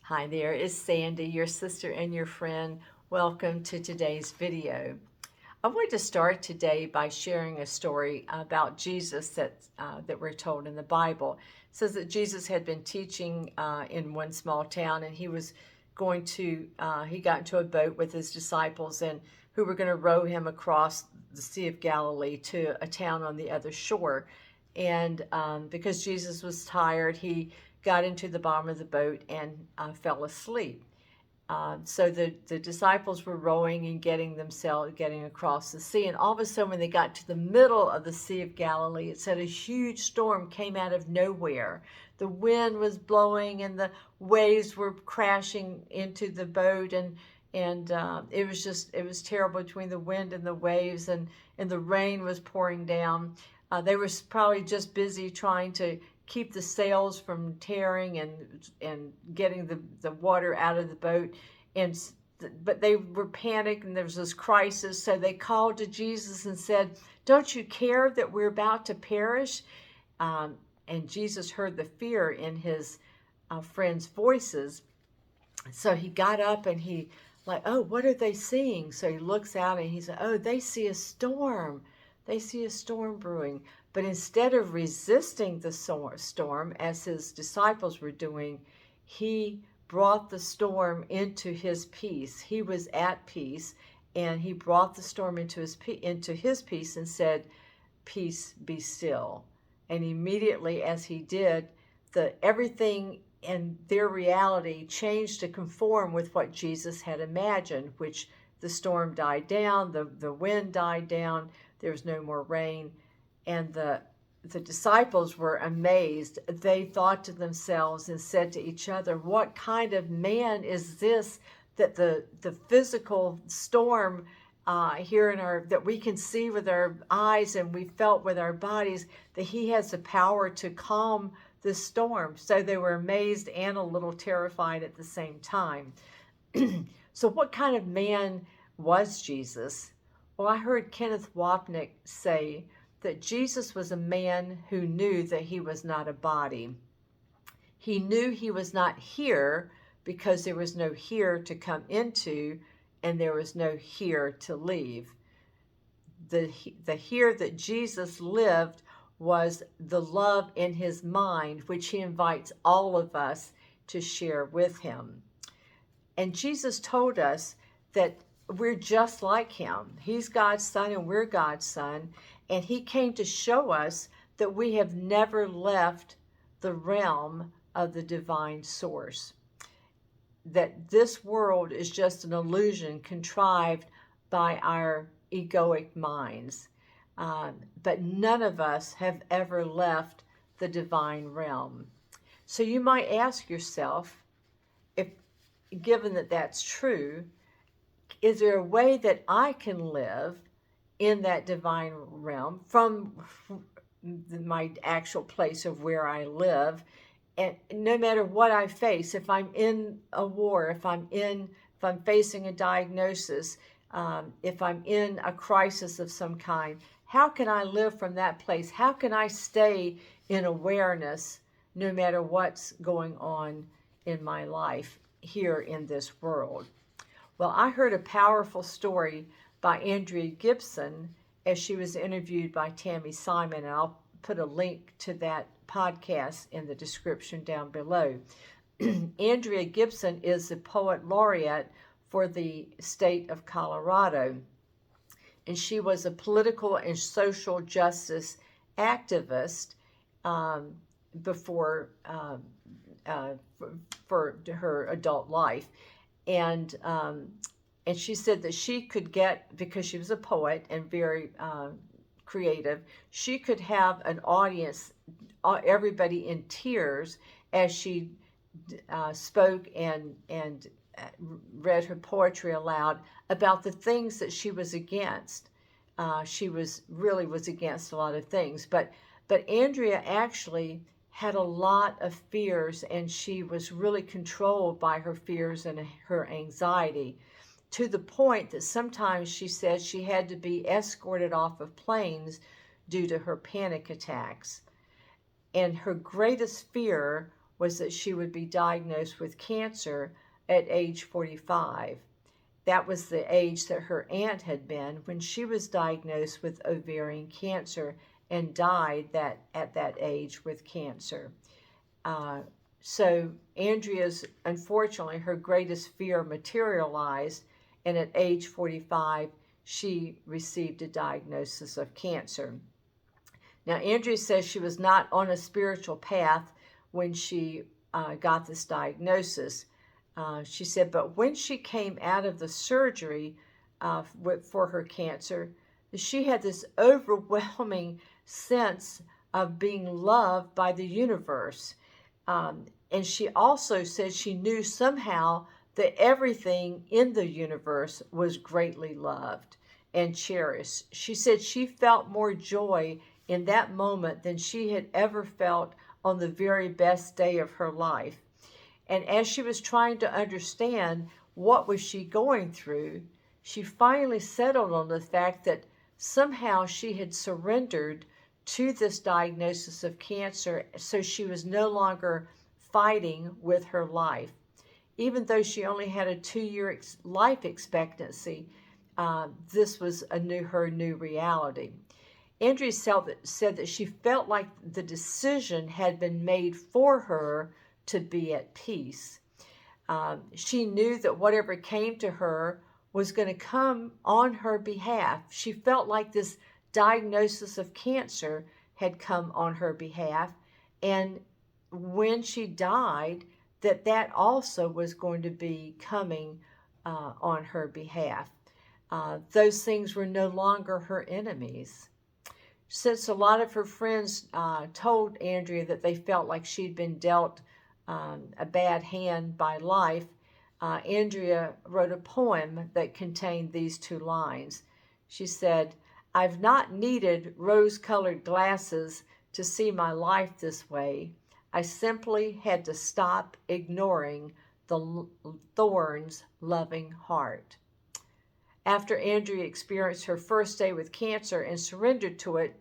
Hi there, it's Sandy, your sister and your friend. Welcome to today's video. I want to start today by sharing a story about Jesus that we're told in the Bible. It says that Jesus had been teaching in one small town, and he got into a boat with his disciples, and who were going to row him across the Sea of Galilee to a town on the other shore. And because Jesus was tired, he got into the bottom of the boat and fell asleep. So the disciples were rowing and getting across the sea. And all of a sudden, when they got to the middle of the Sea of Galilee, it said a huge storm came out of nowhere. The wind was blowing and the waves were crashing into the boat. And it was terrible between the wind and the waves, and the rain was pouring down. They were probably just busy trying to keep the sails from tearing and getting the water out of the boat, but they were panicked and there was this crisis. So they called to Jesus and said, "Don't you care that we're about to perish?" And Jesus heard the fear in his friends' voices. So he got up and he like, "Oh, what are they seeing?" So he looks out and he said, "Oh, they see a storm. They see a storm brewing." But instead of resisting the storm, as his disciples were doing, he brought the storm into his peace. He was at peace, and he brought the storm into his peace and said, "Peace, be still." And immediately, as he did, everything in their reality changed to conform with what Jesus had imagined, which the storm died down, the wind died down, there was no more rain. And the disciples were amazed. They thought to themselves and said to each other, "What kind of man is this, that the physical storm here that we can see with our eyes and we felt with our bodies, that he has the power to calm the storm?" So they were amazed and a little terrified at the same time. So what kind of man was Jesus? Well, I heard Kenneth Wapnick say that Jesus was a man who knew that he was not a body. He knew he was not here because there was no here to come into and there was no here to leave. The here that Jesus lived was the love in his mind, which he invites all of us to share with him. And Jesus told us that we're just like him. He's God's son and we're God's son. And he came to show us that we have never left the realm of the divine source. That this world is just an illusion contrived by our egoic minds. But none of us have ever left the divine realm. So you might ask yourself, if given that that's true, is there a way that I can live in that divine realm from my actual place of where I live, and no matter what I face, if I'm in a war, if I'm facing a diagnosis, if I'm in a crisis of some kind, how can I live from that place? How can I stay in awareness no matter what's going on in my life here in this world? Well, I heard a powerful story by Andrea Gibson as she was interviewed by Tammy Simon, and I'll put a link to that podcast in the description down below. Andrea Gibson is the poet laureate for the state of Colorado, and she was a political and social justice activist before for her adult life. And she said that she could get, because she was a poet and very creative, she could have an audience, everybody in tears, as she spoke and read her poetry aloud about the things that she was against. She was against a lot of things, but Andrea actually had a lot of fears, and she was really controlled by her fears and her anxiety, to the point that sometimes she said she had to be escorted off of planes due to her panic attacks. And her greatest fear was that she would be diagnosed with cancer at age 45. That was the age that her aunt had been when she was diagnosed with ovarian cancer and died at that age with cancer. So Andrea's, unfortunately, her greatest fear materialized, and at age 45, she received a diagnosis of cancer. Now, Andrea says she was not on a spiritual path when she got this diagnosis. She said, but when she came out of the surgery for her cancer, she had this overwhelming sense of being loved by the universe. And she also said she knew somehow that everything in the universe was greatly loved and cherished. She said she felt more joy in that moment than she had ever felt on the very best day of her life. And as she was trying to understand what was she going through, she finally settled on the fact that somehow she had surrendered to this diagnosis of cancer, so she was no longer fighting with her life. Even though she only had a 2-year life expectancy, this was her new reality. Andrea said that she felt like the decision had been made for her to be at peace. She knew that whatever came to her was going to come on her behalf. She felt like this diagnosis of cancer had come on her behalf, and when she died, that also was going to be coming on her behalf. Those things were no longer her enemies. Since a lot of her friends told Andrea that they felt like she'd been dealt a bad hand by life, Andrea wrote a poem that contained these 2 lines. She said, "I've not needed rose-colored glasses to see my life this way. I simply had to stop ignoring the thorns' loving heart." After Andrea experienced her first day with cancer and surrendered to it,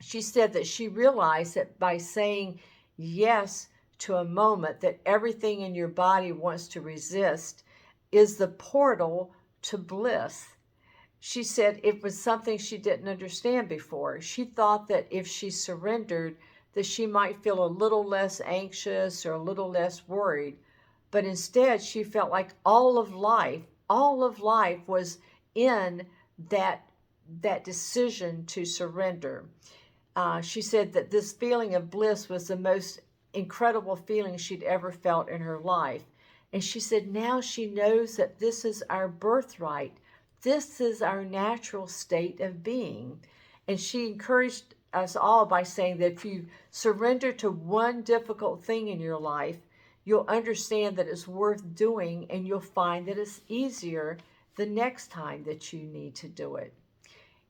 she said that she realized that by saying yes to a moment that everything in your body wants to resist is the portal to bliss. She said it was something she didn't understand before. She thought that if she surrendered, that she might feel a little less anxious or a little less worried. But instead, she felt like all of life was in that decision to surrender. She said that this feeling of bliss was the most incredible feeling she'd ever felt in her life. And she said now she knows that this is our birthright. This is our natural state of being. And she encouraged us all by saying that if you surrender to one difficult thing in your life, you'll understand that it's worth doing, and you'll find that it's easier the next time that you need to do it.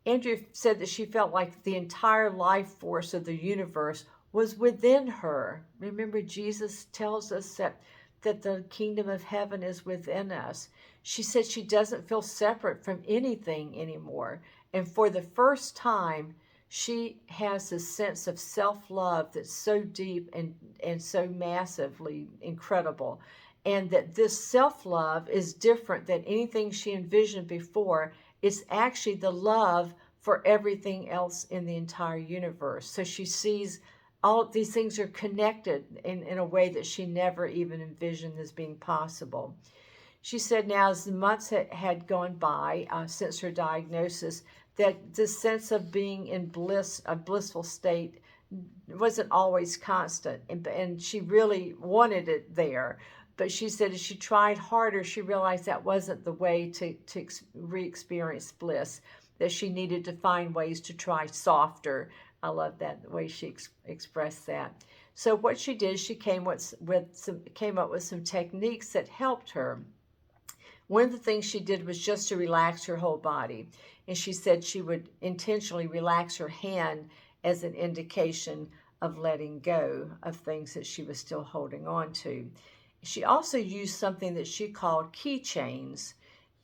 Andrea said that she felt like the entire life force of the universe was within her. Remember, Jesus tells us that the kingdom of heaven is within us. She said she doesn't feel separate from anything anymore. And for the first time, she has this sense of self-love that's so deep and so massively incredible. And that this self-love is different than anything she envisioned before. It's actually the love for everything else in the entire universe. So she sees all of these things are connected in a way that she never even envisioned as being possible. She said now as the months had gone by since her diagnosis, that this sense of being in bliss, a blissful state, wasn't always constant. And she really wanted it there. But she said as she tried harder, she realized that wasn't the way to re-experience bliss, that she needed to find ways to try softer. I love that, the way she expressed that. So what she did, she came up with some techniques that helped her. One of the things she did was just to relax her whole body. And she said she would intentionally relax her hand as an indication of letting go of things that she was still holding on to. She also used something that she called keychains,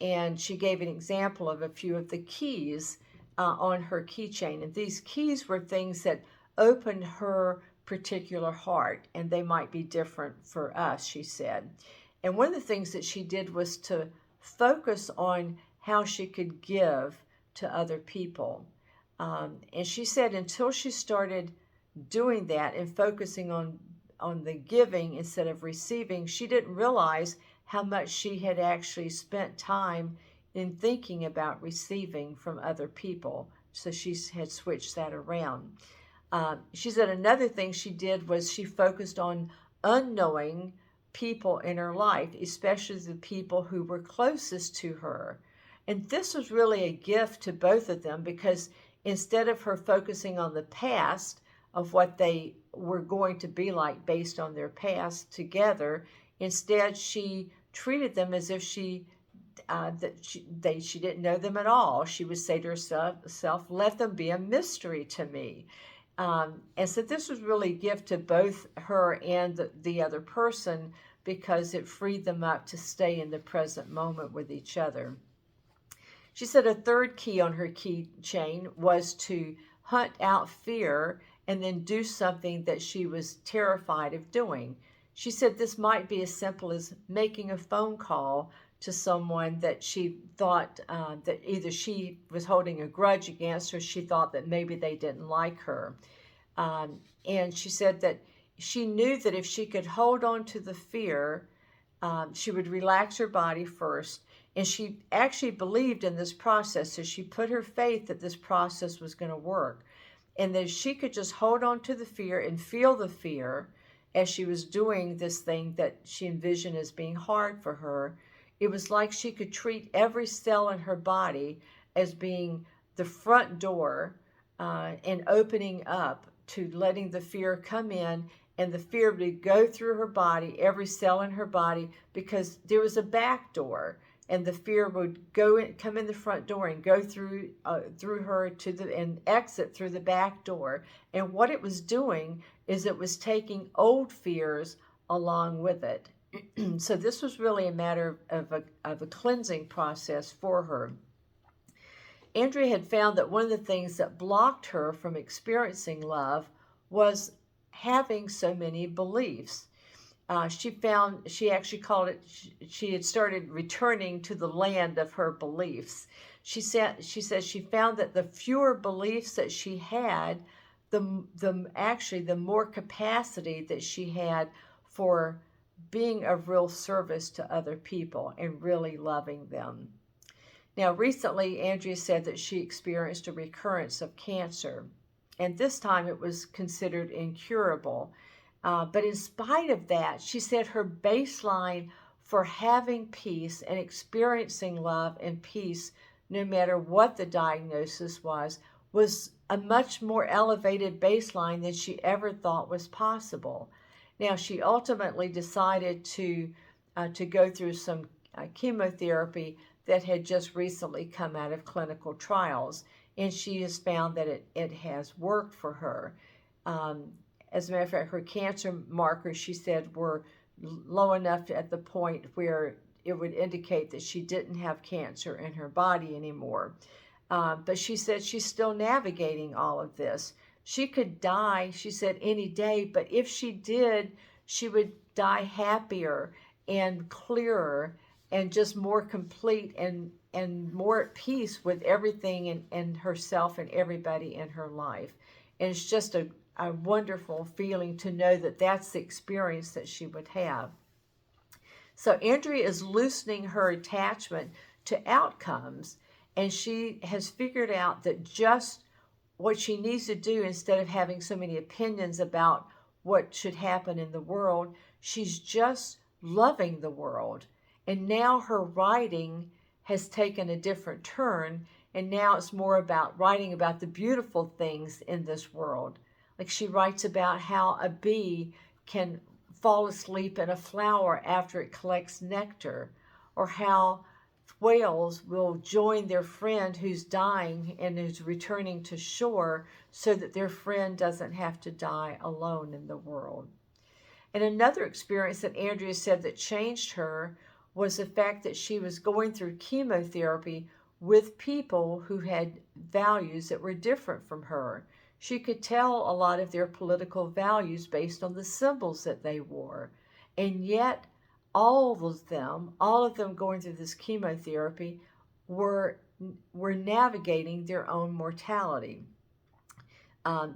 and she gave an example of a few of the keys on her keychain. And these keys were things that opened her particular heart, and they might be different for us, she said. And one of the things that she did was to focus on how she could give to other people. And she said until she started doing that and focusing on the giving instead of receiving, she didn't realize how much she had actually spent time in thinking about receiving from other people. So she had switched that around. She said another thing she did was she focused on unknowing people in her life, especially the people who were closest to her. And this was really a gift to both of them, because instead of her focusing on the past of what they were going to be like based on their past together, instead she treated them as if she didn't know them at all. She would say to herself, let them be a mystery to me. And so this was really a gift to both her and the other person, because it freed them up to stay in the present moment with each other. She said a third key on her keychain was to hunt out fear and then do something that she was terrified of doing. She said this might be as simple as making a phone call to someone that she thought that either she was holding a grudge against, or she thought that maybe they didn't like her. And she said that she knew that if she could hold on to the fear, she would relax her body first. And she actually believed in this process, so she put her faith that this process was going to work. And that she could just hold on to the fear and feel the fear as she was doing this thing that she envisioned as being hard for her. It was like she could treat every cell in her body as being the front door and opening up to letting the fear come in, and the fear would go through her body, every cell in her body, because there was a back door, and the fear would come in the front door and go through her and exit through the back door. And what it was doing is it was taking old fears along with it. So this was really a matter of a cleansing process for her. Andrea had found that one of the things that blocked her from experiencing love was having so many beliefs. She actually called it, she had started returning to the land of her beliefs. She says she found that the fewer beliefs that she had, the more capacity that she had for being of real service to other people and really loving them. Now, recently, Andrea said that she experienced a recurrence of cancer, and this time it was considered incurable. But in spite of that, she said her baseline for having peace and experiencing love and peace, no matter what the diagnosis was a much more elevated baseline than she ever thought was possible. Now, she ultimately decided to go through some chemotherapy that had just recently come out of clinical trials, and she has found that it has worked for her. As a matter of fact, her cancer markers, she said, were low enough at the point where it would indicate that she didn't have cancer in her body anymore. But she said she's still navigating all of this. She could die, she said, any day, but if she did, she would die happier and clearer and just more complete and more at peace with everything and herself and everybody in her life. And it's just a wonderful feeling to know that that's the experience that she would have. So Andrea is loosening her attachment to outcomes, and she has figured out that just what she needs to do, instead of having so many opinions about what should happen in the world, she's just loving the world. And now her writing has taken a different turn, and now it's more about writing about the beautiful things in this world. Like she writes about how a bee can fall asleep in a flower after it collects nectar, or how whales will join their friend who's dying and who's returning to shore so that their friend doesn't have to die alone in the world. And another experience that Andrea said that changed her was the fact that she was going through chemotherapy with people who had values that were different from her. She could tell a lot of their political values based on the symbols that they wore. And yet, all of them going through this chemotherapy, were navigating their own mortality.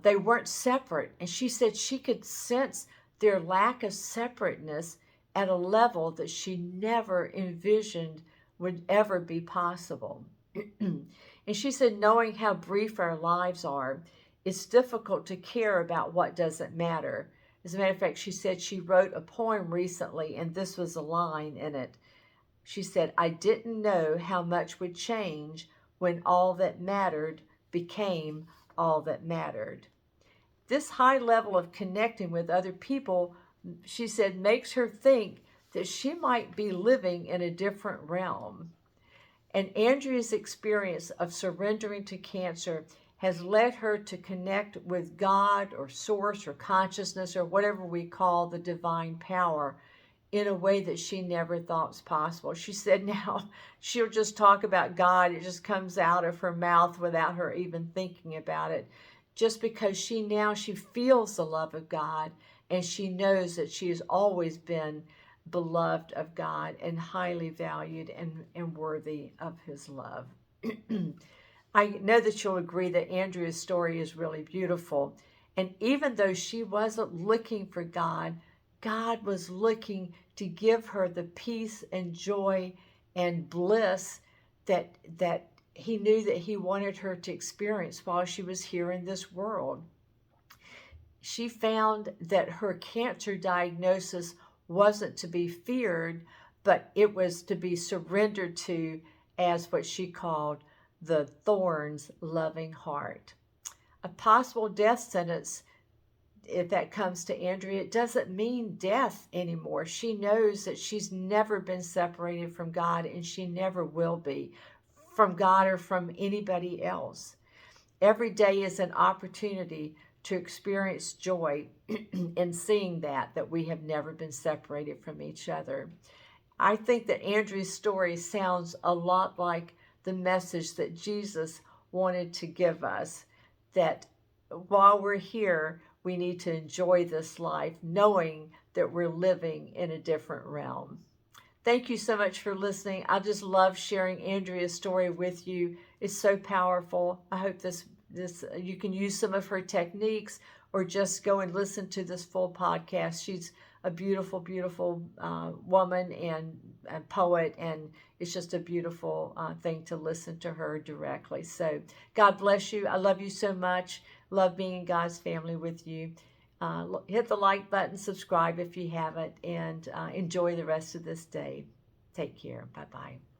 They weren't separate. And she said she could sense their lack of separateness at a level that she never envisioned would ever be possible. And she said, knowing how brief our lives are, it's difficult to care about what doesn't matter. As a matter of fact, she said she wrote a poem recently, and this was a line in it. She said, I didn't know how much would change when all that mattered became all that mattered. This high level of connecting with other people, she said, makes her think that she might be living in a different realm. And Andrea's experience of surrendering to cancer has led her to connect with God or source or consciousness or whatever we call the divine power in a way that she never thought was possible. She said now she'll just talk about God. It just comes out of her mouth without her even thinking about it, just because she feels the love of God, and she knows that she has always been beloved of God and highly valued and worthy of his love. I know that you'll agree that Andrea's story is really beautiful. And even though she wasn't looking for God, God was looking to give her the peace and joy and bliss that he knew that he wanted her to experience while she was here in this world. She found that her cancer diagnosis wasn't to be feared, but it was to be surrendered to as what she called the Thorns loving heart. A possible death sentence, if that comes to Andrea, it doesn't mean death anymore. She knows that she's never been separated from God, and she never will be from God or from anybody else. Every day is an opportunity to experience joy in seeing that we have never been separated from each other. I think that Andrea's story sounds a lot like the message that Jesus wanted to give us, that while we're here, we need to enjoy this life, knowing that we're living in a different realm. Thank you so much for listening. I just love sharing Andrea's story with you. It's so powerful. I hope this you can use some of her techniques, or just go and listen to this full podcast. She's a beautiful, beautiful woman and poet, and it's just a beautiful thing to listen to her directly. So God bless you. I love you so much. Love being in God's family with you. Hit the like button, subscribe if you haven't, and enjoy the rest of this day. Take care. Bye-bye.